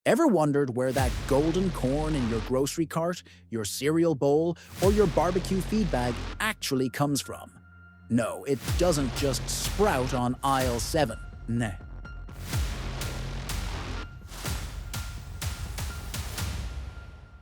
Ever wondered where that golden corn in your grocery cart, your cereal bowl, or your barbecue feed bag actually comes from? No, it doesn't just sprout on aisle 7. Nah.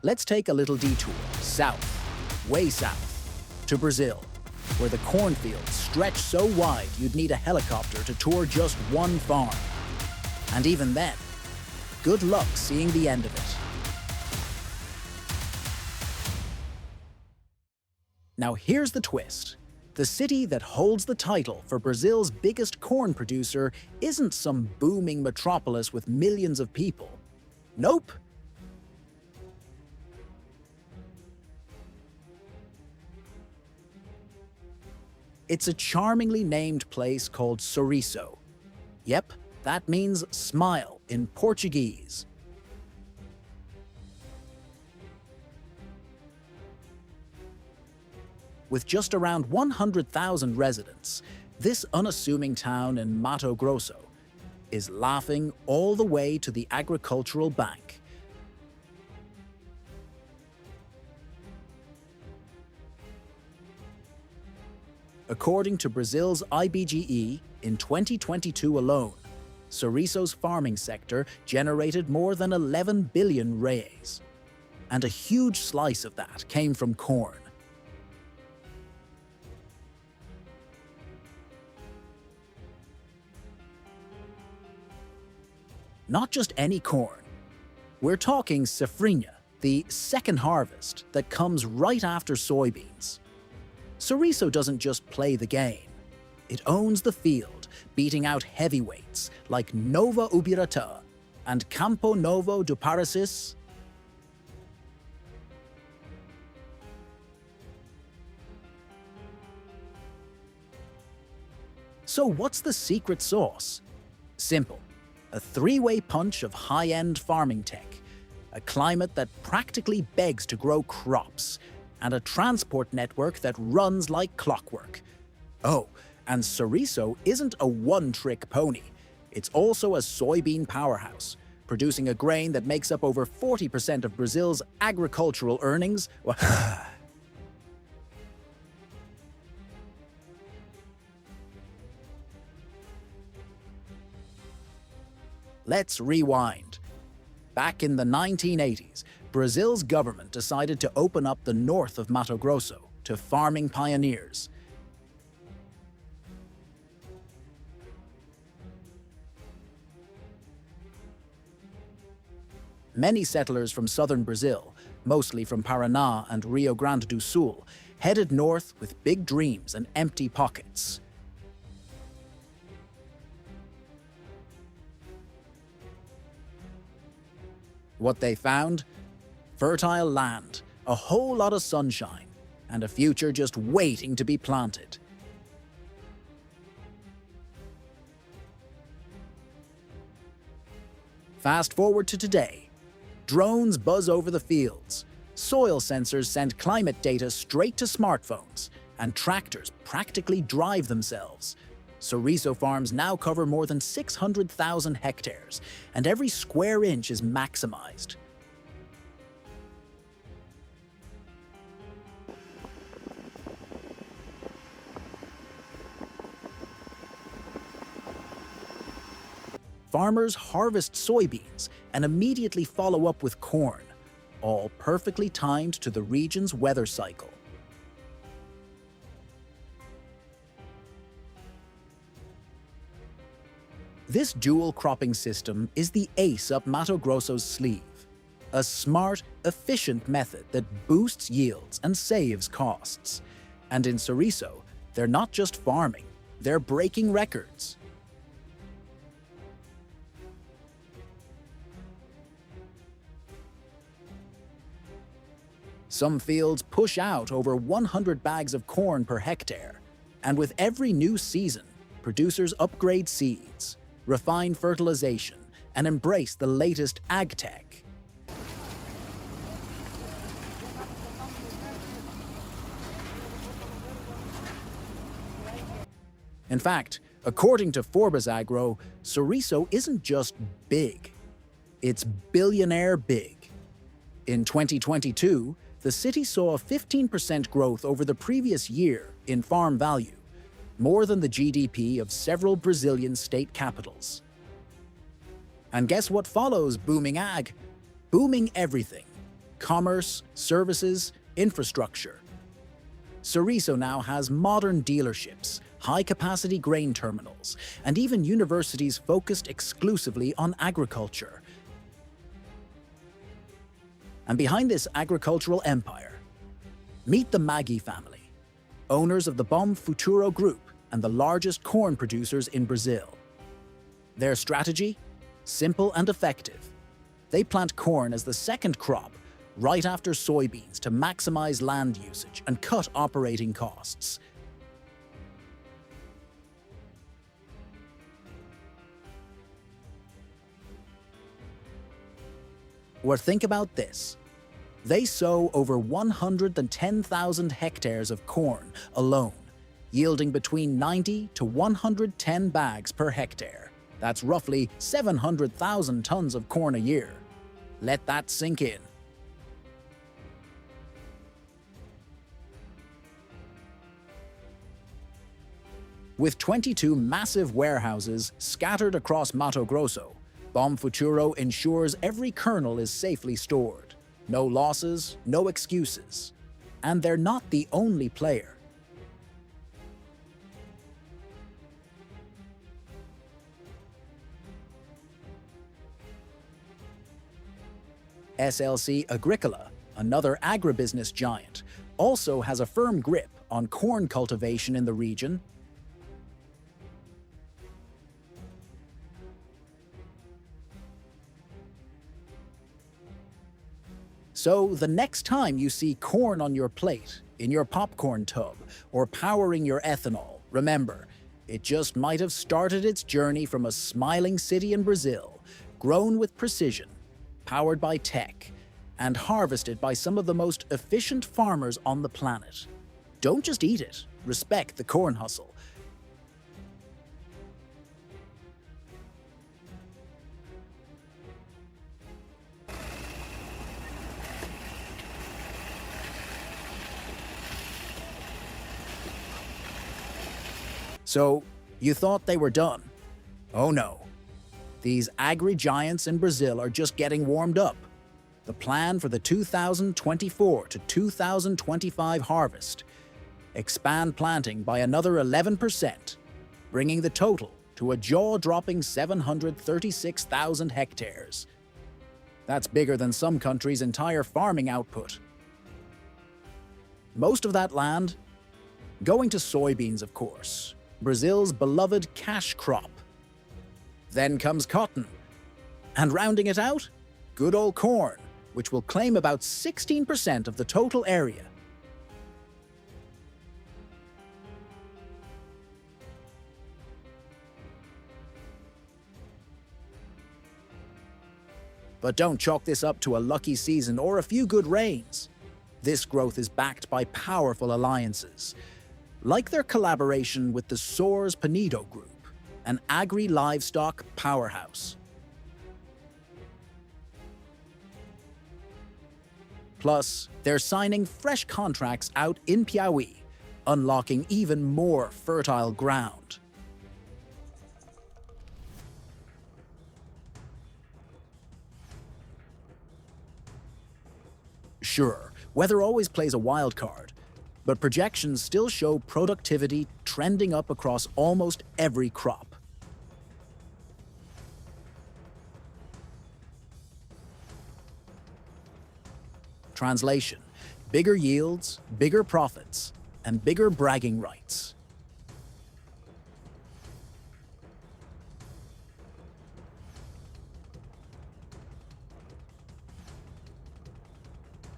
Let's take a little detour south, way south, to Brazil, where the cornfields stretch so wide you'd need a helicopter to tour just one farm. And even then, good luck seeing the end of it. Now here's the twist. The city that holds the title for Brazil's biggest corn producer isn't some booming metropolis with millions of people. Nope. It's a charmingly named place called Sisseso. Yep, that means smile in Portuguese. With just around 100,000 residents, this unassuming town in Mato Grosso is laughing all the way to the agricultural bank. According to Brazil's IBGE, in 2022 alone, Sisseso's farming sector generated more than 11 billion reais, and a huge slice of that came from corn. Not just any corn. We're talking safrinha, the second harvest that comes right after soybeans. Sisseso doesn't just play the game. It owns the field, beating out heavyweights like Nova Ubirata and Campo Novo do Paracis. So what's the secret sauce? Simple. A three-way punch of high-end farming tech, a climate that practically begs to grow crops, and a transport network that runs like clockwork. Oh, and Sisseso isn't a one-trick pony. It's also a soybean powerhouse, producing a grain that makes up over 40% of Brazil's agricultural earnings. Let's rewind. Back in the 1980s, Brazil's government decided to open up the north of Mato Grosso to farming pioneers. Many settlers from southern Brazil, mostly from Paraná and Rio Grande do Sul, headed north with big dreams and empty pockets. What they found? Fertile land, a whole lot of sunshine, and a future just waiting to be planted. Fast forward to today. Drones buzz over the fields, soil sensors send climate data straight to smartphones, and tractors practically drive themselves. Sisseso farms now cover more than 600,000 hectares, and every square inch is maximized. Farmers harvest soybeans and immediately follow up with corn, all perfectly timed to the region's weather cycle. This dual cropping system is the ace up Mato Grosso's sleeve, a smart, efficient method that boosts yields and saves costs. And in Sisseso, they're not just farming, they're breaking records. Some fields push out over 100 bags of corn per hectare, and with every new season, producers upgrade seeds, refine fertilization, and embrace the latest ag tech. In fact, according to Forbes Agro, Sisseso isn't just big. It's billionaire big. In 2022, the city saw a 15% growth over the previous year in farm value, more than the GDP of several Brazilian state capitals. And guess what follows booming ag? Booming everything: commerce, services, infrastructure. Sisseso now has modern dealerships, high-capacity grain terminals, and even universities focused exclusively on agriculture. And behind this agricultural empire, meet the Maggi family, owners of the Bom Futuro Group and the largest corn producers in Brazil. Their strategy? Simple and effective. They plant corn as the second crop, right after soybeans, to maximize land usage and cut operating costs. Or think about this. They sow over 110,000 hectares of corn alone, yielding between 90 to 110 bags per hectare. That's roughly 700,000 tons of corn a year. Let that sink in. With 22 massive warehouses scattered across Mato Grosso, Bom Futuro ensures every kernel is safely stored. No losses, no excuses. And they're not the only player. SLC Agricola, another agribusiness giant, also has a firm grip on corn cultivation in the region. So the next time you see corn on your plate, in your popcorn tub, or powering your ethanol, remember, it just might have started its journey from a smiling city in Brazil, grown with precision, powered by tech, and harvested by some of the most efficient farmers on the planet. Don't just eat it, respect the corn hustle. So, you thought they were done? Oh no. These agri-giants in Brazil are just getting warmed up. The plan for the 2024 to 2025 harvest: expand planting by another 11%, bringing the total to a jaw-dropping 736,000 hectares. That's bigger than some countries' entire farming output. Most of that land going to soybeans, of course, Brazil's beloved cash crop. Then comes cotton. And rounding it out, good old corn, which will claim about 16% of the total area. But don't chalk this up to a lucky season or a few good rains. This growth is backed by powerful alliances, like their collaboration with the Soares Penedo Group, an agri-livestock powerhouse. Plus, they're signing fresh contracts out in Piauí, unlocking even more fertile ground. Sure, weather always plays a wild card, but projections still show productivity trending up across almost every crop. Translation: bigger yields, bigger profits, and bigger bragging rights.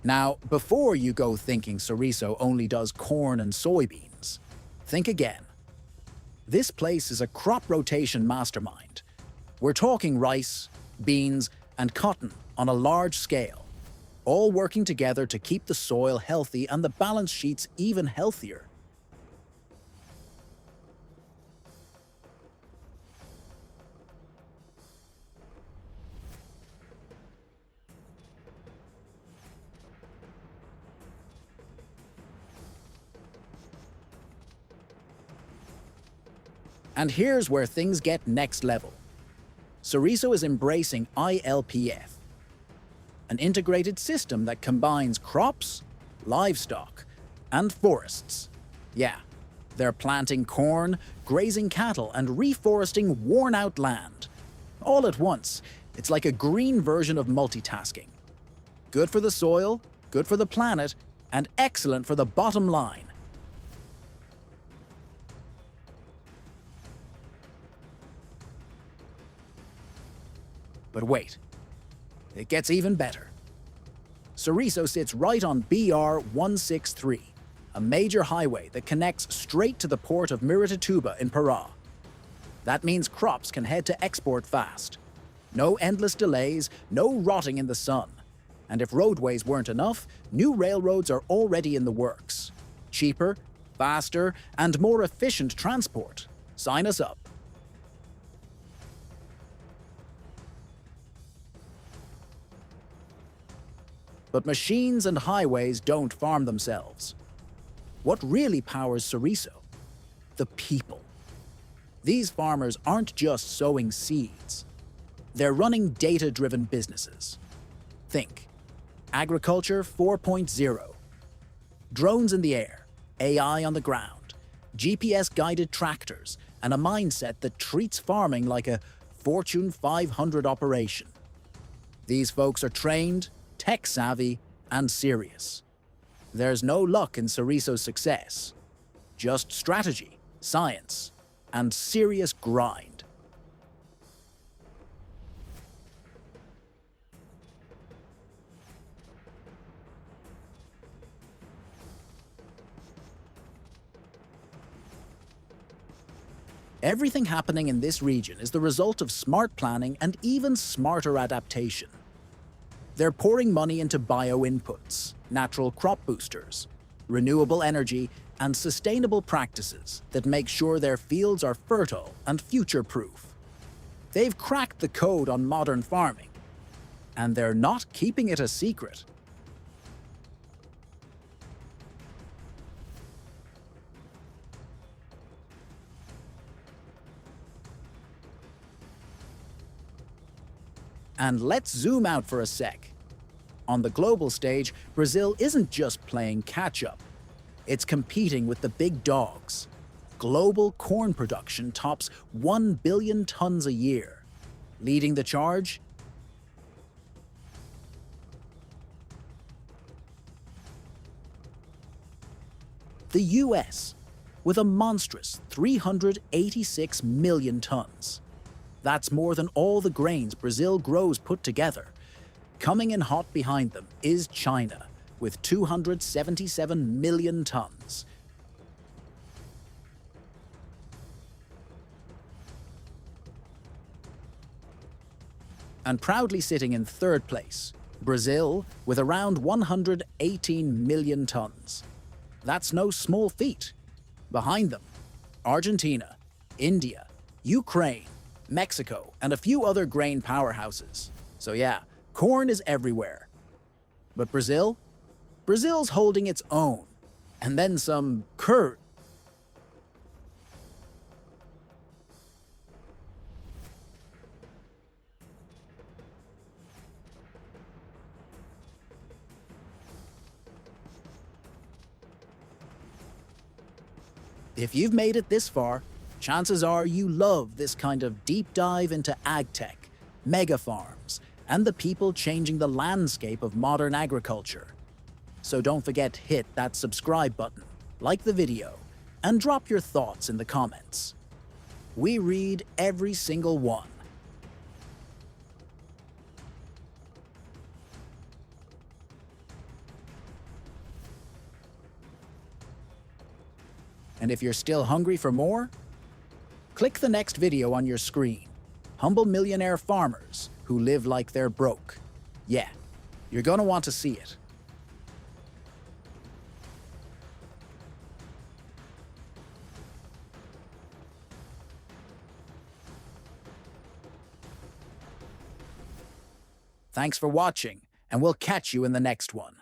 Now, before you go thinking Sisseso only does corn and soybeans, think again. This place is a crop rotation mastermind. We're talking rice, beans, and cotton on a large scale, all working together to keep the soil healthy and the balance sheets even healthier. And here's where things get next level. Sisseso is embracing ILPF, an integrated system that combines crops, livestock, and forests. Yeah, they're planting corn, grazing cattle, and reforesting worn-out land. All at once, it's like a green version of multitasking. Good for the soil, good for the planet, and excellent for the bottom line. But wait, it gets even better. Sisseso sits right on BR-163, a major highway that connects straight to the port of Miritituba in Pará. That means crops can head to export fast. No endless delays, no rotting in the sun. And if roadways weren't enough, new railroads are already in the works. Cheaper, faster, and more efficient transport. Sign us up. But machines and highways don't farm themselves. What really powers Sisseso? The people. These farmers aren't just sowing seeds. They're running data-driven businesses. Think Agriculture 4.0. Drones in the air, AI on the ground, GPS-guided tractors, and a mindset that treats farming like a Fortune 500 operation. These folks are trained, tech-savvy, and serious. There's no luck in Sisseso's success. Just strategy, science, and serious grind. Everything happening in this region is the result of smart planning and even smarter adaptation. They're pouring money into bio-inputs, natural crop boosters, renewable energy, and sustainable practices that make sure their fields are fertile and future-proof. They've cracked the code on modern farming, and they're not keeping it a secret. And let's zoom out for a sec. On the global stage, Brazil isn't just playing catch-up. It's competing with the big dogs. Global corn production tops 1 billion tons a year. Leading the charge? The US, with a monstrous 386 million tons. That's more than all the grains Brazil grows put together. Coming in hot behind them is China, with 277 million tons. And proudly sitting in third place, Brazil, with around 118 million tons. That's no small feat. Behind them, Argentina, India, Ukraine, Mexico, and a few other grain powerhouses. So yeah, corn is everywhere. But Brazil? Brazil's holding its own. And then some curd. If you've made it this far, chances are you love this kind of deep dive into ag tech, mega farms, and the people changing the landscape of modern agriculture. So don't forget to hit that subscribe button, like the video, and drop your thoughts in the comments. We read every single one. And if you're still hungry for more, click the next video on your screen. Humble millionaire farmers who live like they're broke. Yeah, you're gonna want to see it. Thanks for watching, and we'll catch you in the next one.